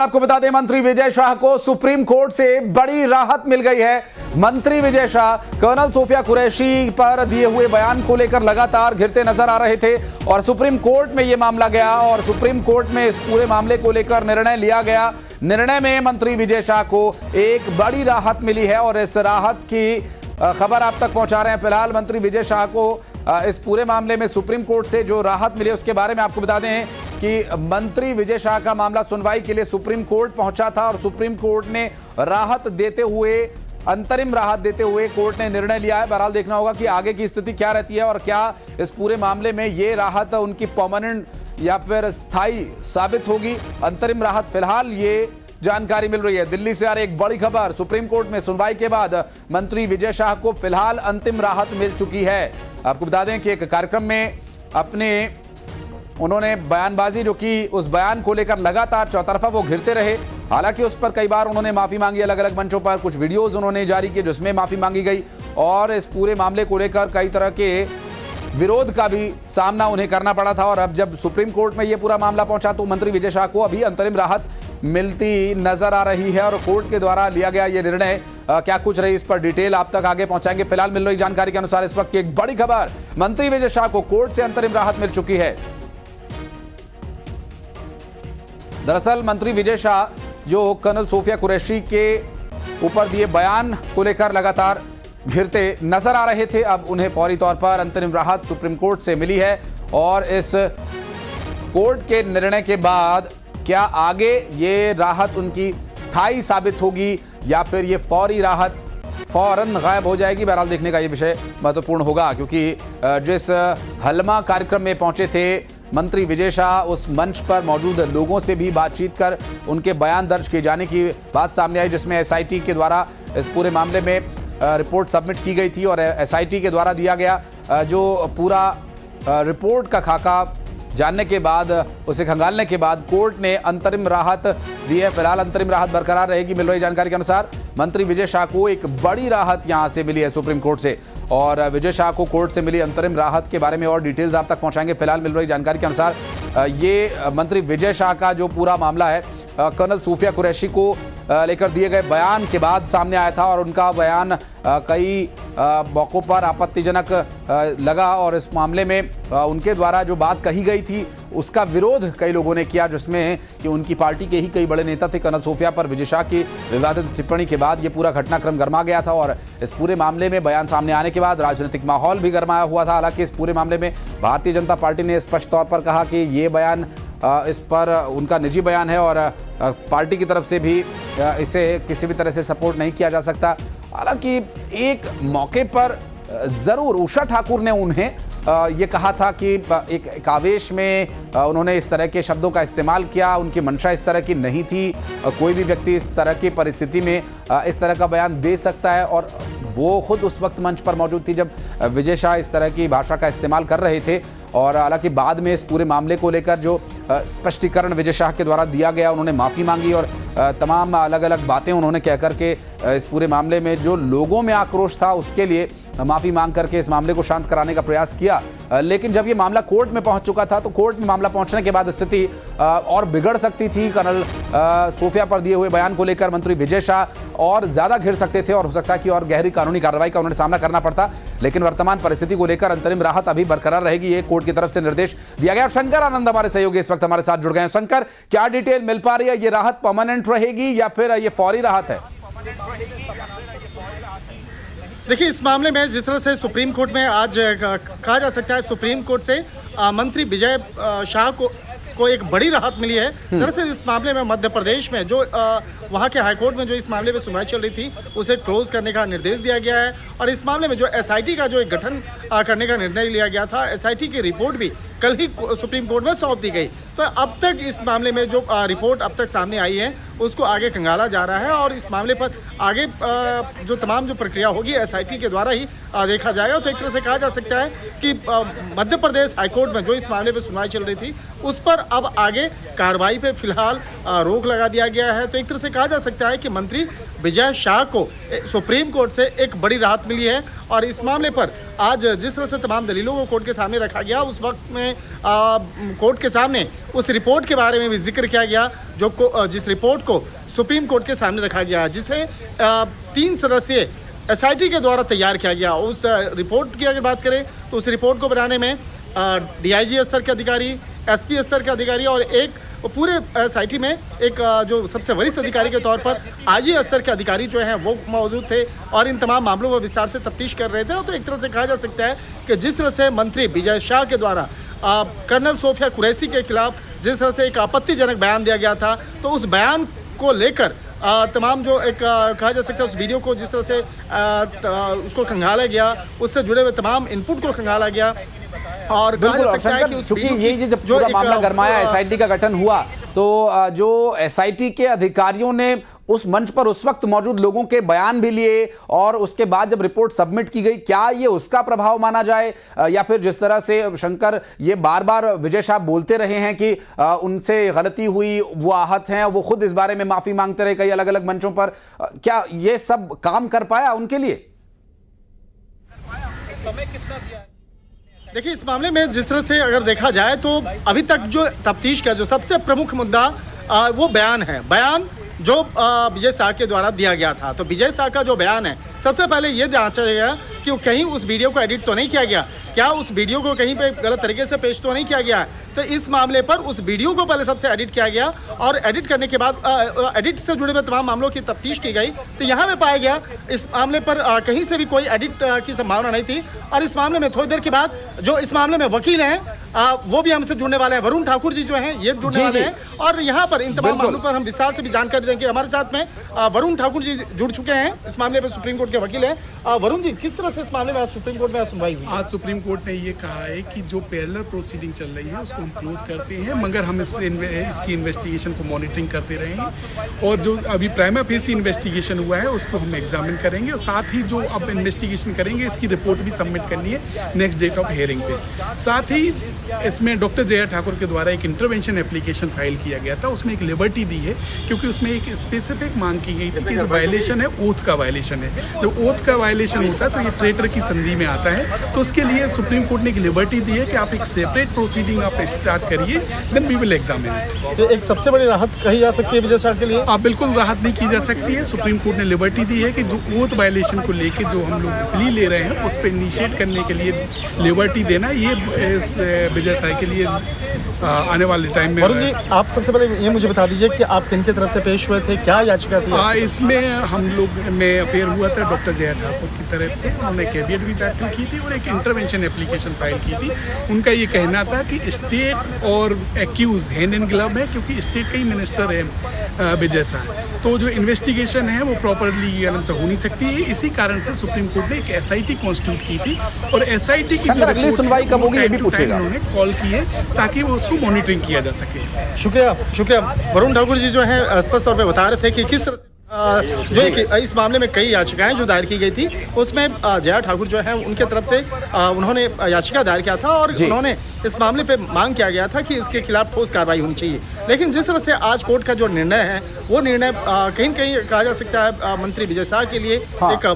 आपको बता दें, मंत्री विजय शाह को सुप्रीम कोर्ट से बड़ी राहत मिल गई है। मंत्री विजय शाह कर्नल सोफिया कुरैशी पर दिए हुए बयान को लेकर लगातार घिरते नजर आ रहे थे और सुप्रीम कोर्ट में यह मामला गया और सुप्रीम कोर्ट में इस पूरे मामले को लेकर निर्णय लिया गया। निर्णय में मंत्री विजय शाह को एक बड़ी राहत मिली है और इस राहत की खबर आप तक पहुंचा रहे हैं। फिलहाल मंत्री विजय शाह को इस पूरे मामले में सुप्रीम कोर्ट से जो राहत मिली उसके बारे में आपको बता दें कि मंत्री विजय शाह का मामला सुनवाई के लिए सुप्रीम कोर्ट पहुंचा था और सुप्रीम कोर्ट ने राहत देते हुए, अंतरिम राहत देते हुए कोर्ट ने निर्णय लिया है। बहरहाल देखना होगा कि आगे की स्थिति क्या रहती है और क्या इस पूरे मामले में ये राहत उनकी परमानेंट या फिर स्थायी साबित होगी। अंतरिम राहत फिलहाल ये जानकारी मिल रही है। दिल्ली से आ रही एक बड़ी खबर, सुप्रीम कोर्ट में सुनवाई के बाद मंत्री विजय शाह को फिलहाल अंतिम राहत मिल चुकी है। आपको बता दें कि एक कार्यक्रम में उन्होंने बयानबाजी जो की, उस बयान को लेकर लगातार चौतरफा वो घिरते रहे। हालांकि उस पर कई बार उन्होंने माफी मांगी, अलग अलग मंचों पर कुछ वीडियोस उन्होंने जारी किए जिसमें माफी मांगी गई और इस पूरे मामले को लेकर कई तरह के विरोध का भी सामना उन्हें करना पड़ा था। और अब जब सुप्रीम कोर्ट में यह पूरा मामला पहुंचा तो मंत्री विजय शाह को अभी अंतरिम राहत मिलती नजर आ रही है और कोर्ट के द्वारा लिया गया ये निर्णय क्या कुछ रही, इस पर डिटेल आप तक आगे पहुंचाएंगे। फिलहाल मिल रही जानकारी के अनुसार इस वक्त की एक बड़ी खबर, मंत्री विजय शाह को कोर्ट से अंतरिम राहत मिल चुकी है। दरअसल मंत्री विजय शाह जो कर्नल सोफिया कुरैशी के ऊपर दिए बयान को लेकर लगातार घिरते नजर आ रहे थे, अब उन्हें फौरी तौर पर अंतरिम राहत सुप्रीम कोर्ट से मिली है और इस कोर्ट के निर्णय के बाद क्या आगे ये राहत उनकी स्थायी साबित होगी या फिर ये फौरी राहत फौरन गायब हो जाएगी। बहरहाल देखने का ये विषय महत्वपूर्ण होगा क्योंकि जिस हलमा कार्यक्रम में पहुंचे थे मंत्री विजय शाह, उस मंच पर मौजूद लोगों से भी बातचीत कर उनके बयान दर्ज किए जाने की बात सामने आई, जिसमें एसआईटी के द्वारा इस पूरे मामले में रिपोर्ट सबमिट की गई थी और एसआईटी के द्वारा दिया गया जो पूरा रिपोर्ट का खाका जानने के बाद, उसे खंगालने के बाद कोर्ट ने अंतरिम राहत दी है। फिलहाल अंतरिम राहत बरकरार रहेगी। मिल रही जानकारी के अनुसार मंत्री विजय शाह को एक बड़ी राहत यहां से मिली है सुप्रीम कोर्ट से और विजय शाह को कोर्ट से मिली अंतरिम राहत के बारे में और डिटेल्स आप तक पहुंचाएंगे। फिलहाल मिल रही जानकारी के अनुसार ये मंत्री विजय शाह का जो पूरा मामला है कर्नल सोफिया कुरैशी को लेकर दिए गए बयान के बाद सामने आया था और उनका बयान कई मौकों पर आपत्तिजनक लगा और इस मामले में उनके द्वारा जो बात कही गई थी उसका विरोध कई लोगों ने किया, जिसमें कि उनकी पार्टी के ही कई बड़े नेता थे। कर्नल सोफिया पर विजय शाह की विवादित टिप्पणी के बाद ये पूरा घटनाक्रम गर्मा गया था और इस पूरे मामले में बयान सामने आने के बाद राजनीतिक माहौल भी गर्माया हुआ था। हालांकि इस पूरे मामले में भारतीय जनता पार्टी ने स्पष्ट तौर पर कहा कि ये बयान इस पर उनका निजी बयान है और पार्टी की तरफ से भी इसे किसी भी तरह से सपोर्ट नहीं किया जा सकता। हालांकि एक मौके पर जरूर उषा ठाकुर ने उन्हें ये कहा था कि एक आवेश में उन्होंने इस तरह के शब्दों का इस्तेमाल किया, उनकी मंशा इस तरह की नहीं थी। कोई भी व्यक्ति इस तरह की परिस्थिति में इस तरह का बयान दे सकता है और वो खुद उस वक्त मंच पर मौजूद थी जब विजय शाह इस तरह की भाषा का इस्तेमाल कर रहे थे। और हालांकि बाद में इस पूरे मामले को लेकर जो स्पष्टीकरण विजय शाह के द्वारा दिया गया, उन्होंने माफ़ी मांगी और तमाम अलग अलग बातें उन्होंने कह करके इस पूरे मामले में जो लोगों में आक्रोश था उसके लिए माफ़ी मांग करके इस मामले को शांत कराने का प्रयास किया। लेकिन जब ये मामला कोर्ट में पहुंच चुका था तो कोर्ट में मामला पहुंचने के बाद स्थिति और बिगड़ सकती थी। कर्नल सोफिया पर दिए हुए बयान को लेकर मंत्री विजय शाह और ज़्यादा घिर सकते थे और हो सकता है कि और गहरी कानूनी कार्रवाई का उन्हें सामना करना पड़ता। लेकिन वर्तमान परिस्थिति को लेकर अंतरिम राहत अभी बरकरार रहेगी, ये कोर्ट की तरफ से निर्देश दिया गया। शंकर आनंद हमारे सहयोगी इस वक्त हमारे साथ जुड़ गए हैं। शंकर, क्या डिटेल मिल पा रही है? ये राहत परमानेंट रहेगी या फिर ये फौरी राहत है? देखिए, इस मामले में जिस तरह से सुप्रीम कोर्ट में आज कहा जा सकता है सुप्रीम कोर्ट से मंत्री विजय शाह को एक बड़ी राहत मिली है। दरअसल इस मामले में मध्य प्रदेश में जो वहाँ के हाईकोर्ट में जो इस मामले में सुनवाई चल रही थी उसे क्लोज करने का निर्देश दिया गया है और इस मामले में जो एसआईटी का जो एक गठन करने का निर्णय लिया गया था, एसआईटी की रिपोर्ट भी कल ही सुप्रीम कोर्ट में सौंप दी गई। तो अब तक इस मामले में जो रिपोर्ट अब तक सामने आई है उसको आगे खंगाला जा रहा है और इस मामले पर आगे जो तमाम जो प्रक्रिया होगी एसआईटी के द्वारा ही देखा जाएगा। तो एक तरह से कहा जा सकता है कि मध्य प्रदेश हाईकोर्ट में जो इस मामले पर सुनवाई चल रही थी उस पर अब आगे कार्रवाई पे फिलहाल रोक लगा दिया गया है। तो एक तरह से कहा जा सकता है कि मंत्री विजय शाह को सुप्रीम कोर्ट से एक बड़ी राहत मिली है और इस मामले पर आज जिस तरह से तमाम दलीलों को कोर्ट के सामने रखा गया उस वक्त में कोर्ट के सामने उस रिपोर्ट के बारे में भी जिक्र किया गया, जिस रिपोर्ट को सुप्रीम कोर्ट के सामने रखा गया, जिसे 3 सदस्यीय SIT के द्वारा तैयार किया गया। उस रिपोर्ट की अगर बात करें तो उस रिपोर्ट को बनाने में DIG स्तर के अधिकारी, SP स्तर के अधिकारी और एक पूरे SIT में एक जो सबसे वरिष्ठ अधिकारी के तौर पर IG स्तर के अधिकारी जो हैं वो मौजूद थे और इन तमाम मामलों पर विस्तार से तफ्तीश कर रहे थे। तो एक तरह से कहा जा सकता है कि जिस तरह से मंत्री विजय शाह के द्वारा कर्नल सोफिया कुरैशी के खिलाफ जिस तरह से एक आपत्तिजनक बयान दिया गया था, तो उस बयान को लेकर तमाम जो एक कहा जा सकता है उस वीडियो को जिस तरह से उसको खंगाला गया, उससे जुड़े हुए तमाम इनपुट को खंगाला गया। और बिल्कुल शंकर, चूंकि ये जब पूरा मामला गरमाया, SIT का गठन हुआ, तो जो SIT के अधिकारियों ने उस मंच पर उस वक्त मौजूद लोगों के बयान भी लिए और उसके बाद जब रिपोर्ट सबमिट की गई, क्या ये उसका प्रभाव माना जाए, या फिर जिस तरह से शंकर ये बार बार विजय शाह बोलते रहे हैं कि उनसे गलती हुई, वो आहत हैं, वो खुद इस बारे में माफी मांगते रहे कई अलग अलग मंचों पर, क्या ये सब काम कर पाया उनके लिए? देखिए, इस मामले में जिस तरह से अगर देखा जाए तो अभी तक जो तफ्तीश का जो सबसे प्रमुख मुद्दा वो बयान है, बयान जो विजय शाह के द्वारा दिया गया था। तो विजय शाह का जो बयान है, सबसे पहले ये जांचा गया कि कहीं उस वीडियो को एडिट तो नहीं किया गया, क्या उस वीडियो को कहीं पे गलत तरीके से पेश तो नहीं किया गया। तो इस मामले पर उस वीडियो को पहले सबसे एडिट किया गया और एडिट करने के बाद एडिट से जुड़े हुए तमाम मामलों की तफ्तीश की गई। तो यहाँ पे पाया गया इस मामले पर कहीं से भी कोई एडिट की संभावना नहीं थी। और इस मामले में थोड़ी देर के बाद जो इस मामले में वकील हैं वो भी हमसे जुड़ने वाले हैं, वरुण ठाकुर जी जो हैं ये जुड़ने वाले हैं और यहाँ पर इन तमाम मामलों पर हम विस्तार से भी जानकारी देंगे। हमारे साथ में वरुण ठाकुर जी जुड़ चुके हैं, इस मामले पर सुप्रीम कोर्ट के वकील हैं। वरुण जी, किस तरह से इस मामले में आज सुप्रीम कोर्ट में सुनवाई हुई? आज सुप्रीम कोर्ट ने ये कहा है कि जो पैरेलल प्रोसीडिंग चल रही है उसको हम क्लोज करते हैं, मगर हम इसकी इन्वेस्टिगेशन को मॉनिटरिंग करते रहेंगे और जो अभी प्राइमा फेसी इन्वेस्टिगेशन हुआ है उसको हम एग्जामिन करेंगे और साथ ही जो अब इन्वेस्टिगेशन करेंगे इसकी रिपोर्ट भी सबमिट करनी है नेक्स्ट डेट ऑफ हियरिंग पे। साथ ही इसमें डॉक्टर जया ठाकुर के द्वारा एक इंटरवेंशन एप्लीकेशन फाइल किया गया था, उसमें एक लिबर्टी दी है क्योंकि उसमें एक स्पेसिफिक मांग की गई थी कि जो वायलेशन है ओथ का वायलेशन है, जो ओथ का वायलेशन होता है तो ये ट्रेटर की संधि में आता है। तो उसके लिए सुप्रीम कोर्ट ने एक लिबर्टी दी है कि आप एक सेपरेट प्रोसीडिंग आप स्टार्ट करिए, then we will examine it. तो एक सबसे बड़ी राहत कही जा सकती है विजय शाह के लिए? आप बिल्कुल राहत नहीं की जा सकती है। सुप्रीम कोर्ट ने लिबर्टी दी है कि जो ओथ वायलेशन को लेके जो हम लोग प्ली ले रहे हैं उस पर इनिशिएट करने के लिए लिबर्टी देना, ये विजय शाह के लिए आने वाले टाइम में। वरुण जी, आप सबसे पहले ये मुझे बता दीजिए कि आप किनकी तरफ से पेश हुए थे, क्या याचिका थी? इसमें हम लोग में अपेयर हुआ था डॉक्टर जया ठाकुर की तरफ से, उन्होंने कैविएट भी दाखिल की थी और एक इंटरवेंशन एप्लीकेशन फाइल की थी। उनका ये कहना था कि स्टेट और एक्यूज हैंड इन ग्लव है क्योंकि स्टेट का ही मिनिस्टर है विजय शाह, तो जो इन्वेस्टिगेशन है वो प्रॉपरली से हो नहीं सकती है। इसी कारण से सुप्रीम कोर्ट ने एक SIT कॉन्स्टिट्यूट की थी और SIT की जो अगली सुनवाई कब होगी ये भी पूछेगा, उन्होंने कॉल की है ताकि वो उसको मॉनिटरिंग किया जा सके। शुक्रिया। वरुण ठाकुर जी जो है स्पष्ट तौर पे बता रहे थे कि किस तरह जो इस मामले में कई याचिकाएं जो दायर की गई थी उसमें जया ठाकुर जो है उनके तरफ से उन्होंने याचिका दायर किया था और उन्होंने इस मामले पे मांग किया गया था कि इसके खिलाफ ठोस कार्रवाई होनी चाहिए। लेकिन जिस तरह से आज कोर्ट का जो निर्णय है वो निर्णय कहीं न कहीं कहा जा सकता है मंत्री विजय शाह के लिए एक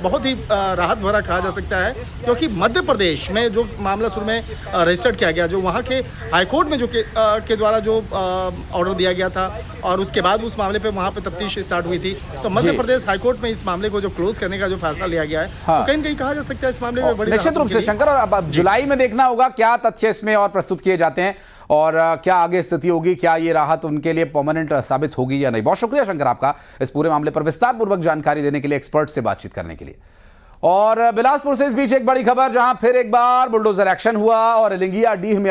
बहुत ही राहत भरा कहा जा सकता है, क्योंकि मध्य प्रदेश में जो मामला शुरू में रजिस्टर्ड किया गया, जो वहाँ के हाईकोर्ट में जो के द्वारा जो ऑर्डर दिया गया था और उसके बाद उस मामले पे वहाँ पे तफ्तीश स्टार्ट हुई थी, तो मध्य प्रदेश हाईकोर्ट में इस मामले को जो क्लोज करने का जो फैसला लिया गया है तो कहीं न कहीं कहा जा सकता है इस मामले में बड़ी निश्चित रूप से शंकर। और अब जुलाई में देखना होगा क्या तथ्य इसमें और प्रस्तुत किए जाते हैं और क्या आगे स्थिति होगी, क्या ये राहत उनके लिए परमानेंट साबित होगी या नहीं। बहुत शुक्रिया शंकर आपका इस पूरे मामले पर विस्तार पूर्वक जानकारी देने के लिए, एक्सपर्ट से बातचीत करने के लिए। और बिलासपुर से इस बीच एक बड़ी खबर, जहां फिर एक बार बुलडोजर एक्शन हुआ और लिंगिया डीह में